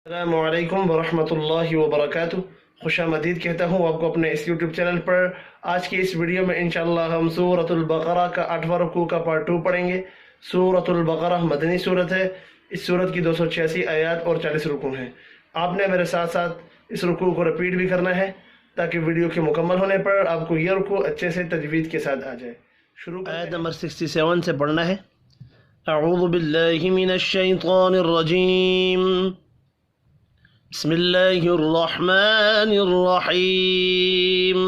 السلام علیکم ورحمۃ اللہ وبرکاتہ۔ خوش آمدید کہتا ہوں آپ کو اپنے اس یوٹیوب چینل پر۔ آج کی اس ویڈیو میں انشاءاللہ ہم سورۃ البقرہ کا 8واں رکوع کا پارٹ 2 پڑھیں گے۔ سورۃ البقرہ مدنی سورت ہے۔ اس سورت کی 286 آیات اور 40 رکوع ہیں۔ آپ نے میرے ساتھ ساتھ اس رکوع کو رپیٹ بھی کرنا ہے تاکہ ویڈیو کے مکمل ہونے پر آپ کو یہ رکوع اچھے سے تجوید کے ساتھ آ جائے۔ شروع آیت نمبر 67 سے پڑھنا ہے۔ اعوذ باللہ من الشیطان الرجیم، بسم اللہ الرحمن الرحیم۔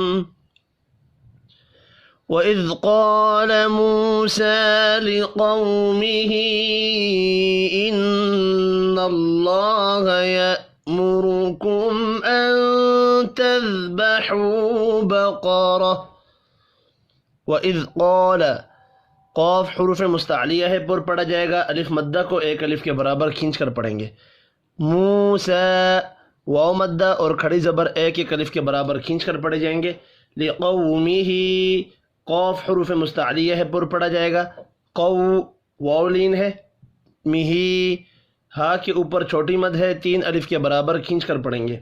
وَإِذْ قَالَ مُوسَى لِقَوْمِهِ إِنَّ اللَّهَ يَأْمُرُكُمْ أَن تَذْبَحُوا بَقَرَةً۔ وَإِذْ قَالَ، قاف حروف مستعلیہ ہے، پر پڑھا جائے گا، الف مدہ کو ایک الف کے برابر کھینچ کر پڑھیں گے۔ موسیٰ، واو مدہ اور کھڑی زبر ایک ایک الف کے برابر کھینچ کر پڑھے جائیں گے۔ لقومہ، قاف حروف مستعلیہ ہے، پر پڑھا جائے گا، قو واو لین ہے، مہی ہا کے اوپر چھوٹی مد ہے، 3 الف کے برابر کھینچ کر پڑھیں گے۔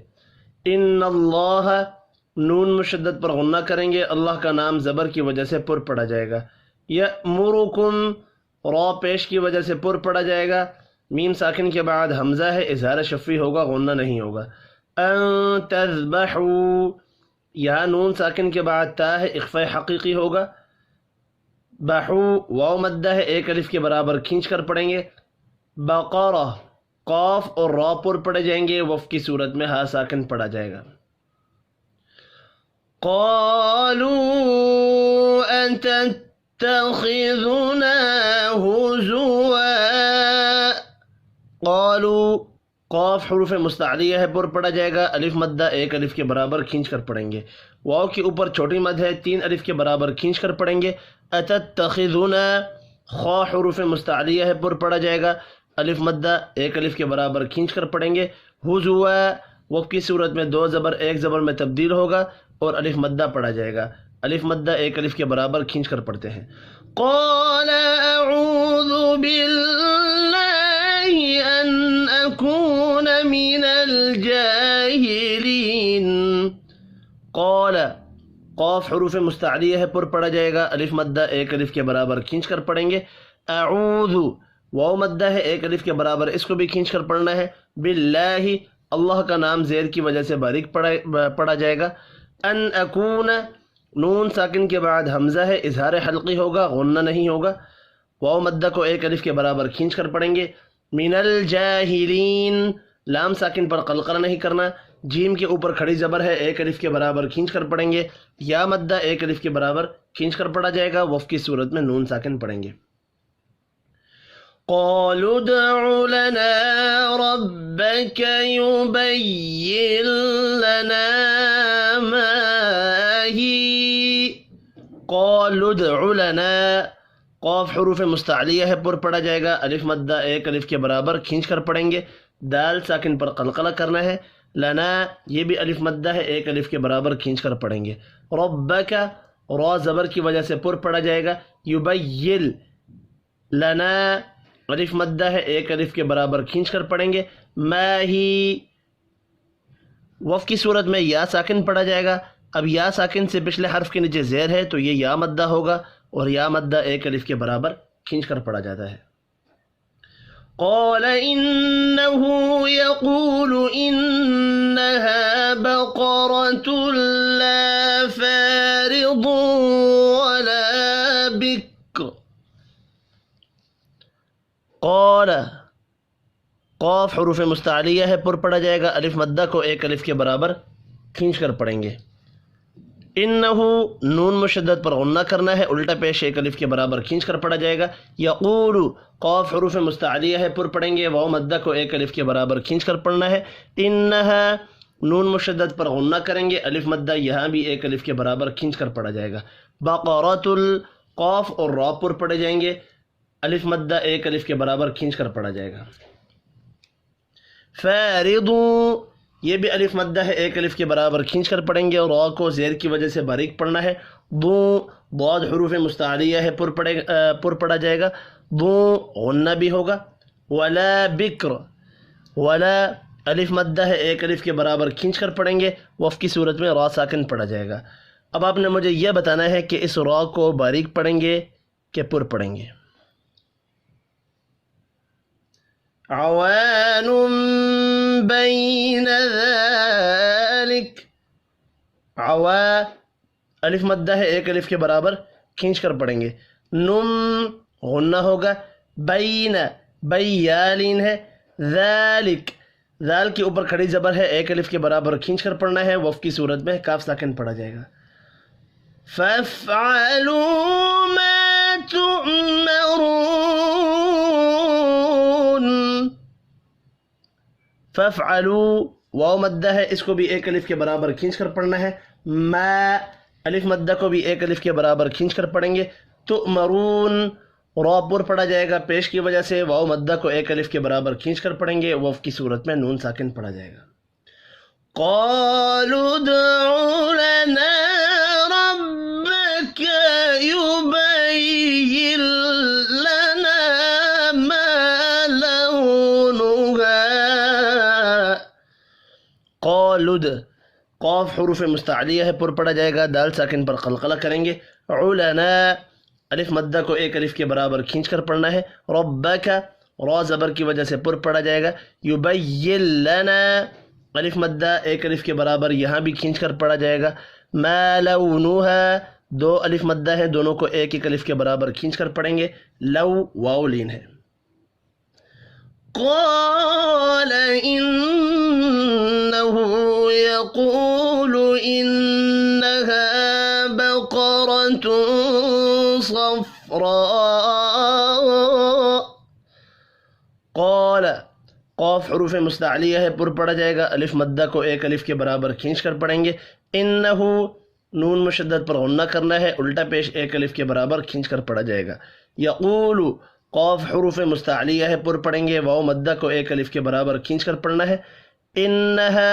ان اللہ، نون مشدد پر غنہ کریں گے، اللہ کا نام زبر کی وجہ سے پر پڑھا جائے گا۔ یأمرکم، را پیش کی وجہ سے پر پڑھا جائے گا، میم ساکن کے بعد حمزہ ہے، اظہار شفی ہوگا، غنہ نہیں ہوگا۔ ان تذبحوا، یہاں نون ساکن کے بعد تا ہے، اخفاء حقیقی ہوگا۔ بحو، واو مدہ ہے، ایک الف کے برابر کھینچ کر پڑھیں گے۔ بقرہ، قاف اور را پر پڑھے جائیں گے، وف کی صورت میں ہا ساکن پڑھا جائے گا۔ قالوا اتتخذنا ہزوا، قالوا، قاف حروف مستعلیہ ہے، پر پڑھا جائے گا، الف مدہ ایک الف کے برابر کھینچ کر پڑھیں گے۔ واو کے اوپر چھوٹی مد ہے، 3 الف کے برابر کھینچ کر پڑھیں گے۔ اتتخذنا، خا حروف مستعلیہ ہے، پر پڑھا جائے گا، الف مدہ ایک الف کے برابر کھینچ کر پڑھیں گے۔ ہزوا، وف کی صورت میں 2 زبر ایک زبر میں تبدیل ہوگا اور الف مدہ پڑھا جائے گا، الف مدہ ایک الف کے برابر کھینچ کر پڑھتے ہیں۔ قال اعوذ باللہ ان اکون من الجاہلین۔ قال، قاف حروف مستعلیہ ہے، پر پڑھا جائے گا، الف مدہ ایک الف کے برابر کھینچ کر پڑھیں گے۔ اعوذ، واو مدہ ہے، ایک الف کے برابر، اس کو بھی کھینچ کر پڑھنا ہے۔ باللہ، اللہ کا نام زیر کی وجہ سے باریک پڑھا جائے گا۔ ان اکون، نون ساکن کے بعد حمزہ ہے، اظہار حلقی ہوگا، غنہ نہیں ہوگا، واو مدہ کو ایک الف کے برابر کھینچ کر پڑھیں گے۔ من الجاہلین، لام ساکن پر قلقلہ نہیں کرنا، جیم کے اوپر کھڑی زبر ہے، ایک الف کے برابر کھینچ کر پڑھیں گے۔ یا مدہ ایک الف کے برابر کھینچ کر پڑھا جائے گا، وف کی صورت میں نون ساکن پڑھیں گے۔ قالوا ادع لنا ربك يبين لنا ما هي۔ قالوا ادع لنا، قاف حروف مستعلیہ ہے، پر پڑھا جائے گا، الف مدہ ایک الف کے برابر کھینچ کر پڑھیں گے، دال ساکن پر قلقلہ کرنا ہے۔ لنا، یہ بھی الف مدہ ہے، ایک الف کے برابر کھینچ کر پڑھیں گے۔ ربک، را زبر کی وجہ سے پر پڑھا جائے گا، یبین لنا، الف مدہ ہے، ایک الف کے برابر کھینچ کر پڑھیں گے۔ ما ہی، وف کی صورت میں یا ساکن پڑھا جائے گا، اب یا ساکن سے پچھلے حرف کے نیچے زیر ہے تو یہ یا مدہ ہوگا، اور یا مدہ ایک الف کے برابر کھینچ کر پڑھا جاتا ہے۔ قال انه يقول انها بقرة لا فارض ولا بكر۔ قال، قاف حروف مستعلیہ ہے، پر پڑھا جائے گا، الف مدہ کو ایک الف کے برابر کھینچ کر پڑھیں گے۔ انہو، نون مشدد پر غنہ کرنا ہے، الٹا پیش ایک الف کے برابر کھینچ کر پڑھا جائے گا۔ یقول، قاف حروف مستعلیہ ہے، پر پڑھیں گے، واو مدہ کو ایک الف کے برابر کھینچ کر پڑھنا ہے۔ انہا، نون مشدد پر غنہ کریں گے، الف مدہ یہاں بھی ایک الف کے برابر کھینچ کر پڑھا جائے گا۔ بقرۃ، قاف اور را پر پڑھے جائیں گے، الف مدہ ایک الف کے برابر کھینچ کر پڑھا جائے گا۔ فارض، یہ بھی الف مدہ ہے، ایک الف کے برابر کھینچ کر پڑھیں گے، اور را کو زیر کی وجہ سے باریک پڑھنا ہے۔ ضاد حروف مستعلیہ ہے، پر پڑھا جائے گا، غنہ بھی ہوگا۔ ولا بکر، ولا الف مدہ ہے، ایک الف کے برابر کھینچ کر پڑھیں گے، وف کی صورت میں را ساکن پڑھا جائے گا۔ اب آپ نے مجھے یہ بتانا ہے کہ اس را کو باریک پڑھیں گے کہ پر پڑھیں گے۔ عوان بین ذالک، عوا الف مدہ ہے، ایک الف کے برابر کھینچ کر پڑھیں گے، نم غنہ ہوگا، بین بیالین ہے، ذالک ذال کے اوپر کھڑی زبر ہے، ایک الف کے برابر کھینچ کر پڑھنا ہے، وف کی صورت میں کاف ساکن پڑھا جائے گا۔ فَافْعَلُوا مَا تُؤْمَرُونَ، فَافْعَلُوا واو مدہ ہے، اس کو بھی ایک الف کے برابر کھینچ کر پڑھنا ہے، ما الف مدہ کو بھی ایک الف کے برابر کھینچ کر پڑھیں گے، تؤمرون را پر پڑھا جائے گا پیش کی وجہ سے، واو مدہ کو ایک الف کے برابر کھینچ کر پڑھیں گے، وف کی صورت میں نون ساکن پڑھا جائے گا۔ قالوا ادع لنا ربك يبين لنا ما لونها، قالوا قاف حروف مستعلیہ ہے، پر پڑھا جائے گا، دال ساکن پر قلقلہ کریں گے، علنا الف مدہ کو ایک الف کے برابر کھینچ کر پڑھنا ہے، ربک را زبر کی وجہ سے پر پڑھا جائے گا، یبین لنا الف مدہ ایک الف کے برابر یہاں بھی کھینچ کر پڑھا جائے گا، ما لونها دو الف مدہ ہے، دونوں کو ایک ایک الف کے برابر کھینچ کر پڑھیں گے، لو واو لین ہے۔ قال إنه يقول إنها بقرة صفراء، قال قاف حروف مستعلیہ ہے، پر پڑھا جائے گا، الف مدہ کو ایک الف کے برابر کھینچ کر پڑھیں گے، انہو نون مشدد پر غنہ کرنا ہے، الٹا پیش ایک الف کے برابر کھینچ کر پڑھا جائے گا، یقول قاف حروف مستعلیہ ہے، پر پڑھیں گے، واو مدہ کو ایک الف کے برابر کھینچ کر پڑھنا ہے، انہا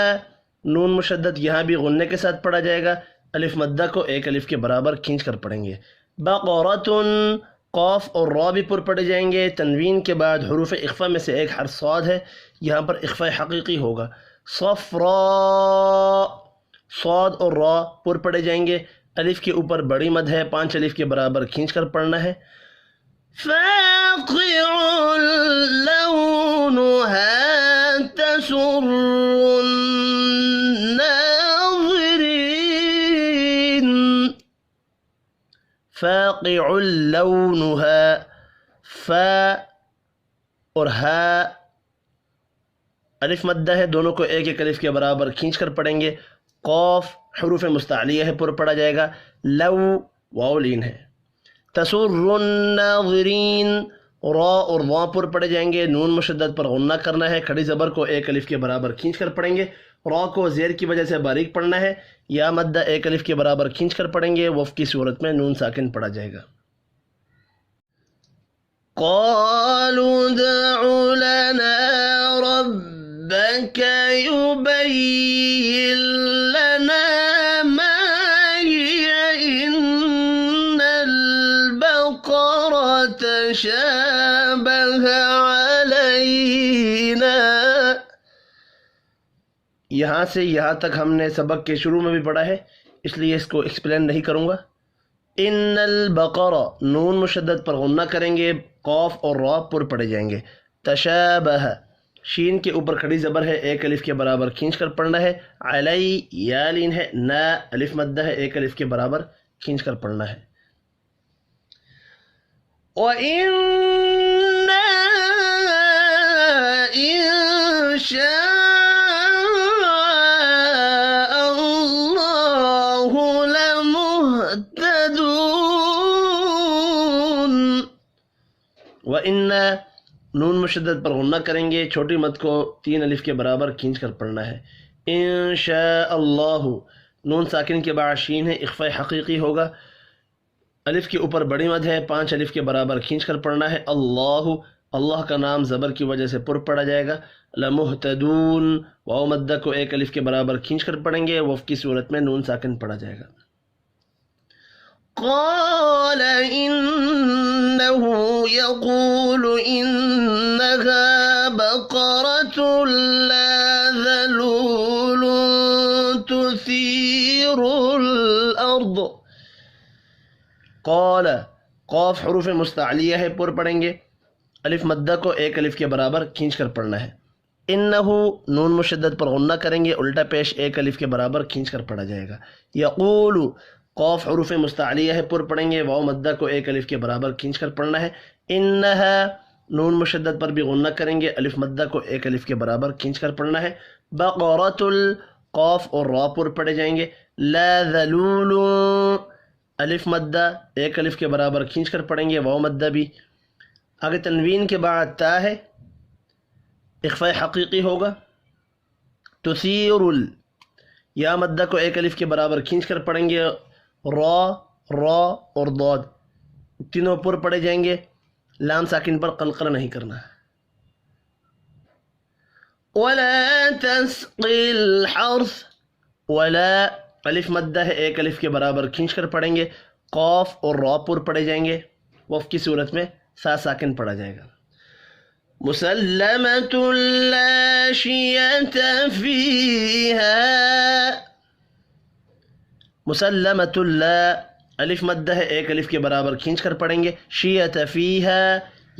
نون مشدد یہاں بھی غنے کے ساتھ پڑھا جائے گا، الف مدہ کو ایک الف کے برابر کھینچ کر پڑھیں گے، بقرۃ قاف اور را بھی پر پڑھے جائیں گے، تنوین کے بعد حروف اخفا میں سے ایک حرف صاد ہے، یہاں پر اخفا حقیقی ہوگا، صفراء صاد اور را پر پڑھے جائیں گے، الف کے اوپر بڑی مد ہے، 5 الف کے برابر کھینچ کر پڑھنا ہے، فاقع لونها تسر الناظرين، فاقع لونها فا اور ہا الف مدہ ہے، دونوں کو ایک ایک الف کے برابر کھینچ کر پڑھیں گے، قاف حروف مستعلیہ ہے، پر پڑھا جائے گا، لو واو لین ہے، تسر الناظرین را اور وا پر پڑھے جائیں گے، نون مشدد پر غنہ کرنا ہے، کھڑی زبر کو ایک الف کے برابر کھینچ کر پڑھیں گے، را کو زیر کی وجہ سے باریک پڑھنا ہے، یا مدہ ایک الف کے برابر کھینچ کر پڑھیں گے، وف کی صورت میں نون ساکن پڑھا جائے گا۔ قالوا ادع لنا ربك يبين لنا ما هي إن البقرة تشابه علينا، یہاں سے یہاں تک ہم نے سبق کے شروع میں بھی پڑھا ہے، اس لیے اس کو ایکسپلین نہیں کروں گا۔ ان البقرہ نون مشدد پر غنہ کریں گے، قاف اور را پر پڑھے جائیں گے، تشابہ شین کے اوپر کھڑی زبر ہے، ایک الف کے برابر کھینچ کر پڑھنا ہے، علی یا لین ہے، نا الف مدہ ہے، ایک الف کے برابر کھینچ کر پڑھنا ہے، وَإِنَّا إِن شَاءَ اللَّهُ لَمُهْتَدُونَ، وَإِنَّا نون مشدد پر غنہ کریں گے، چھوٹی مد کو 3 الف کے برابر کھینچ کر پڑھنا ہے، ان شاء اللہ نون ساکن کے بعد شین ہے، اخفاء حقیقی ہوگا، الف کے اوپر بڑی مد ہے، 5 الف کے برابر کھینچ کر پڑھنا ہے، اللہ اللہ کا نام زبر کی وجہ سے پر پڑھا جائے گا، لمہتدون واو مدہ کو ایک الف کے برابر کھینچ کر پڑھیں گے، وف کی صورت میں نون ساکن پڑھا جائے گا۔ قال إنه يقول إنها بقرة لا قال قوف حروف مستعلیہ ہے، پر پڑھیں گے، الف مدہ کو ایک الف کے برابر کھینچ کر پڑھنا ہے۔ انہو نون مشدد پر غنہ کریں گے، الٹا پیش ایک الف کے برابر کھینچ کر پڑھا جائے گا۔ یقول قوف حروف مستعلیہ ہے، پر پڑھیں گے، واو مدہ کو ایک الف کے برابر کھینچ کر پڑھنا ہے۔ انہا نون مشدد پر بھی غنہ کریں گے، الف مدہ کو ایک الف کے برابر کھینچ کر پڑھنا ہے۔ بقرۃ القوف اور را پر پڑھے جائیں گے۔ لا ذلول الف مدہ ایک الف کے برابر کھینچ کر پڑھیں گے، واو مدہ بھی۔ آگے تنوین کے بعد تا ہے، اخفاء حقیقی ہوگا۔ تثیر یا مدہ کو ایک الف کے برابر کھینچ کر پڑھیں گے، را را اور ضاد تینوں پر پڑھے جائیں گے، لام ساکن پر قلقلہ نہیں کرنا۔ ولا تسقی الحرث ولا الف مدہ ہے، ایک الف کے برابر کھینچ کر پڑھیں گے، قوف اور را پر پڑھے جائیں گے، وف کی صورت میں سا ساکن پڑھا جائے گا۔ مسلمۃ لا شیۃ فیہا مسلمۃ لا الف مدہ ہے، ایک الف کے برابر کھینچ کر پڑھیں گے، شیۃ فیہا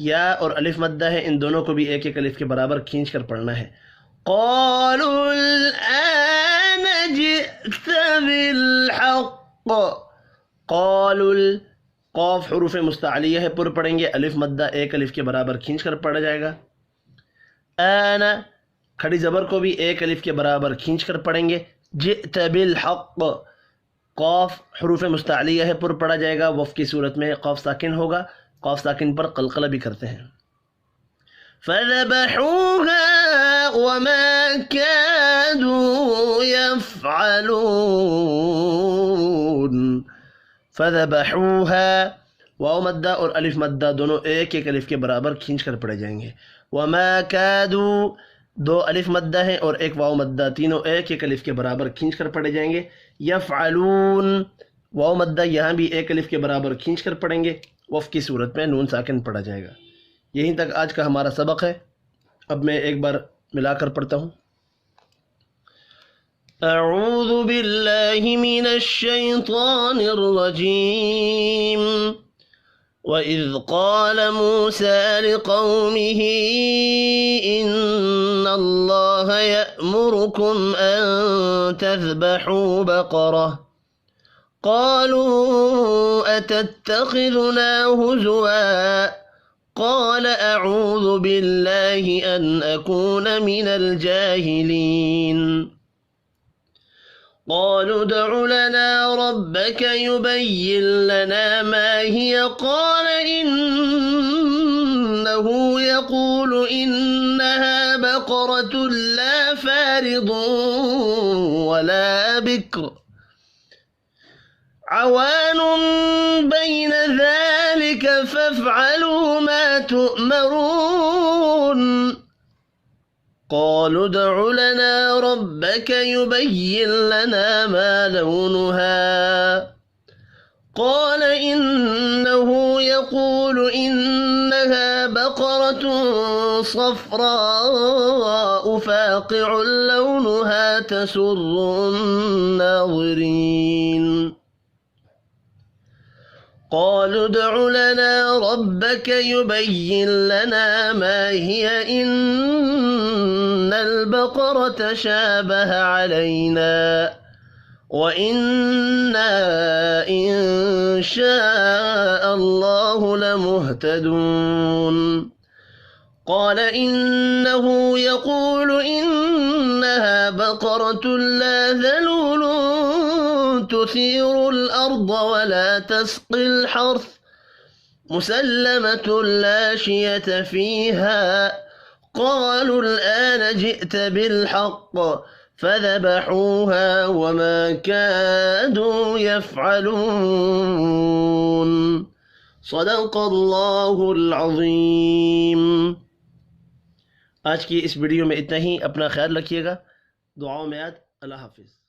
یا اور الف مدہ ہے، ان دونوں کو بھی ایک ایک الف کے برابر کھینچ کر پڑھنا ہے۔ قالوا الآن جئت بالحق قالوا قوف حروف مستعلیہ ہے، پر پڑھیں گے، الف مدہ ایک الف کے برابر کھینچ کر پڑھا جائے گا۔ آنا کھڑی زبر کو بھی ایک الف کے برابر کھینچ کر پڑھیں گے۔ جئت بالحق قوف حروف مستعلیہ ہے، پر پڑھا جائے گا، وف کی صورت میں قوف ساکن ہوگا، قوف ساکن پر قلقلہ بھی کرتے ہیں۔ فذبحوها وما كادوا يفعلون فذبحوها واو مدہ اور الف مدہ دونوں ایک ایک الف کے برابر کھینچ کر پڑھے جائیں گے۔ وما كادوا دو الف مدہ ہیں اور ایک واو مدہ، تینوں ایک ایک الف کے برابر کھینچ کر پڑھے جائیں گے۔ یفعلون واو مدہ یہاں بھی ایک الف کے برابر کھینچ کر پڑھیں گے، وف کی صورت میں نون ساکن پڑھا جائے گا۔ یہیں تک آج کا ہمارا سبق ہے۔ اب میں ایک بار ملا کر پڑھتا ہوں۔ اعوذ باللہ من الشیطان الرجیم وَإِذْ قَالَ مُوسَى لِقَوْمِهِ إِنَّ اللَّهَ يَأْمُرُكُمْ أَن تَذْبَحُوا بَقَرَةً قَالُوا أَتَتَّخِذُنَا هُزُوًا قال أعوذ بالله أن أكون من الجاهلين قالوا ادع لنا ربك يبين لنا ما هي قال إنه يقول إنها بقرة لا فارض ولا بكر عوان بين ذلك فافعلوا ما تؤمرون قالوا ادع لنا ربك يبين لنا ما لونها قال إنه يقول إنها بقرة صفراء فاقع لونها تسر الناظرين قالوا ادع لنا ربك يبين لنا ما هي إن البقرة شابه علينا وإنا إن شاء الله لمهتدون قال إنه يقول إنها بقرة لا ذلول تثير الأرض ولا تسقي الحرث مسلمة لا شية فيها قالوا الآن جئت بالحق فذبحوها وما كادوا يفعلون صدق اللہ العظیم۔ آج کی اس ویڈیو میں اتنا ہی، اپنا خیال رکھیے گا، دعاؤں میں یاد، اللہ حافظ۔